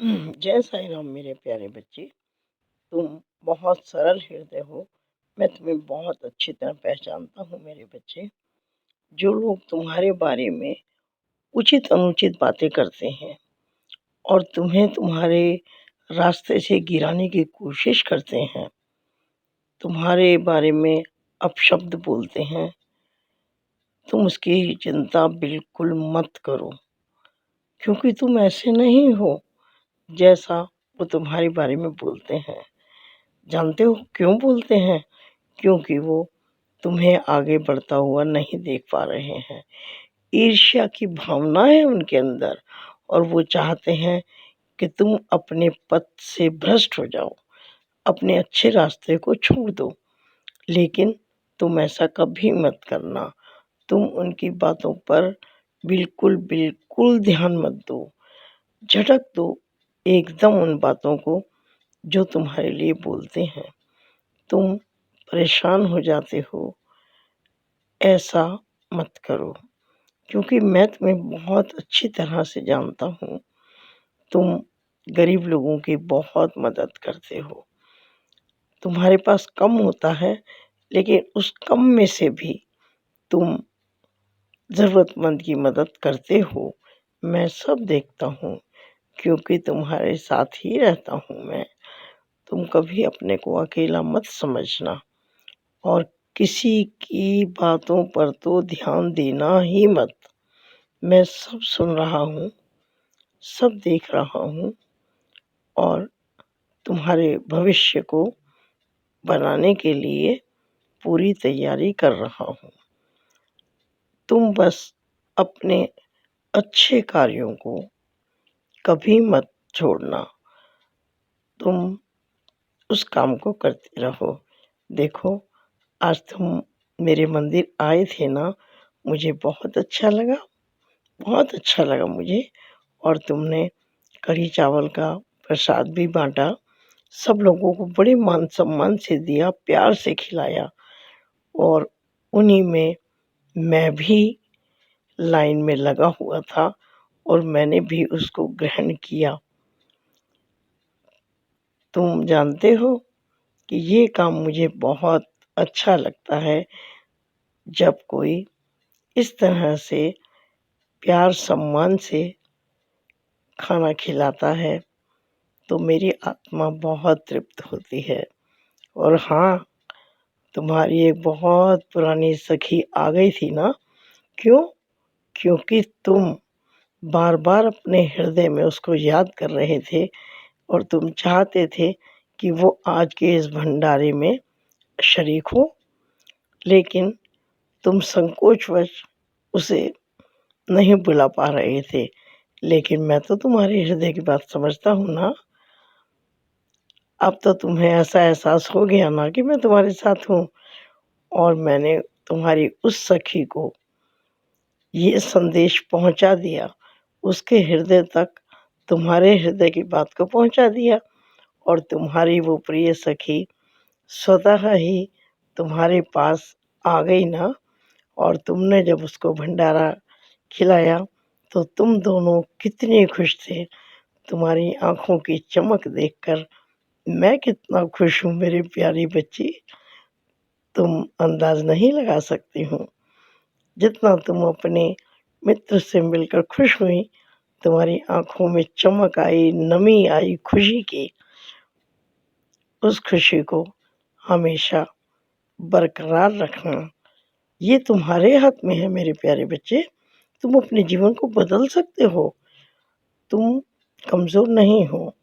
जय साईं राम मेरे प्यारे बच्चे। तुम बहुत सरल हृदय हो। मैं तुम्हें बहुत अच्छी तरह पहचानता हूँ मेरे बच्चे। जो लोग तुम्हारे बारे में उचित अनुचित बातें करते हैं और तुम्हें तुम्हारे रास्ते से गिराने की कोशिश करते हैं, तुम्हारे बारे में अपशब्द बोलते हैं, तुम उसकी चिंता बिल्कुल मत करो, क्योंकि तुम ऐसे नहीं हो जैसा वो तुम्हारे बारे में बोलते हैं। जानते हो क्यों बोलते हैं? क्योंकि वो तुम्हें आगे बढ़ता हुआ नहीं देख पा रहे हैं। ईर्ष्या की भावना है उनके अंदर और वो चाहते हैं कि तुम अपने पथ से भ्रष्ट हो जाओ, अपने अच्छे रास्ते को छोड़ दो। लेकिन तुम ऐसा कभी मत करना। तुम उनकी बातों पर बिल्कुल ध्यान मत दो। झटक दो एकदम उन बातों को जो तुम्हारे लिए बोलते हैं। तुम परेशान हो जाते हो, ऐसा मत करो, क्योंकि मैं तुम्हें बहुत अच्छी तरह से जानता हूँ। तुम गरीब लोगों की बहुत मदद करते हो। तुम्हारे पास कम होता है, लेकिन उस कम में से भी तुम ज़रूरतमंद की मदद करते हो। मैं सब देखता हूँ, क्योंकि तुम्हारे साथ ही रहता हूँ मैं। तुम कभी अपने को अकेला मत समझना और किसी की बातों पर तो ध्यान देना ही मत। मैं सब सुन रहा हूँ, सब देख रहा हूँ और तुम्हारे भविष्य को बनाने के लिए पूरी तैयारी कर रहा हूँ। तुम बस अपने अच्छे कार्यों को कभी मत छोड़ना। तुम उस काम को करते रहो। देखो, आज तुम मेरे मंदिर आए थे ना, मुझे बहुत अच्छा लगा मुझे। और तुमने कढ़ी चावल का प्रसाद भी बाँटा। सब लोगों को बड़े मान-सम्मान से दिया, प्यार से खिलाया और उन्हीं में मैं भी लाइन में लगा हुआ था और मैंने भी उसको ग्रहण किया। तुम जानते हो कि ये काम मुझे बहुत अच्छा लगता है, जब कोई इस तरह से प्यार सम्मान से खाना खिलाता है, तो मेरी आत्मा बहुत तृप्त होती है। और हाँ, तुम्हारी एक बहुत पुरानी सखी आ गई थी ना? क्यों? क्योंकि तुम बार-बार अपने हृदय में उसको याद कर रहे थे और तुम चाहते थे कि वो आज के इस भंडारे में शरीक हो, लेकिन तुम संकोचवश उसे नहीं बुला पा रहे थे। लेकिन मैं तो तुम्हारे हृदय की बात समझता हूँ ना। अब तो तुम्हें ऐसा एहसास हो गया ना कि मैं तुम्हारे साथ हूँ और मैंने तुम्हारी उस सखी को ये संदेश पहुँचा दिया, उसके हृदय तक तुम्हारे हृदय की बात को पहुँचा दिया और तुम्हारी वो प्रिय सखी स्वतः ही तुम्हारे पास आ गई ना। और तुमने जब उसको भंडारा खिलाया, तो तुम दोनों कितने खुश थे। तुम्हारी आँखों की चमक देखकर मैं कितना खुश हूँ मेरी प्यारी बच्ची, तुम अंदाज़ नहीं लगा सकती हो। जितना तुम अपने मित्र से मिलकर खुश हुई, तुम्हारी आँखों में चमक आई, नमी आई खुशी की। उस खुशी को हमेशा बरकरार रखना, ये तुम्हारे हाथ में है मेरे प्यारे बच्चे। तुम अपने जीवन को बदल सकते हो। तुम कमज़ोर नहीं हो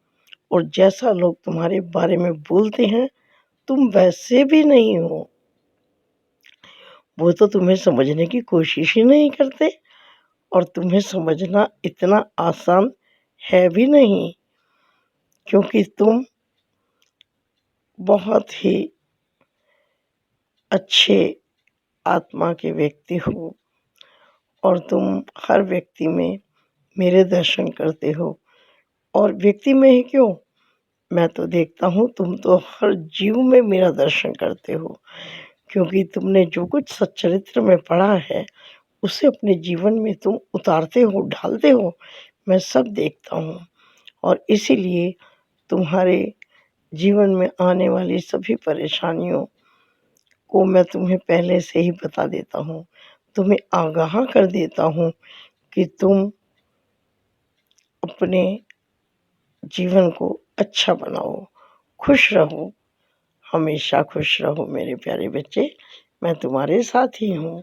और जैसा लोग तुम्हारे बारे में बोलते हैं, तुम वैसे भी नहीं हो। वो तो तुम्हें समझने की कोशिश ही नहीं करते और तुम्हें समझना इतना आसान है भी नहीं, क्योंकि तुम बहुत ही अच्छे आत्मा के व्यक्ति हो और तुम हर व्यक्ति में मेरे दर्शन करते हो। और व्यक्ति में ही क्यों, मैं तो देखता हूँ तुम तो हर जीव में मेरा दर्शन करते हो, क्योंकि तुमने जो कुछ सच्चरित्र में पढ़ा है, उसे अपने जीवन में तुम उतारते हो, ढालते हो। मैं सब देखता हूँ और इसीलिए तुम्हारे जीवन में आने वाली सभी परेशानियों को मैं तुम्हें पहले से ही बता देता हूँ, तुम्हें आगाह कर देता हूँ कि तुम अपने जीवन को अच्छा बनाओ, खुश रहो, हमेशा खुश रहो मेरे प्यारे बच्चे, मैं तुम्हारे साथ ही हूँ।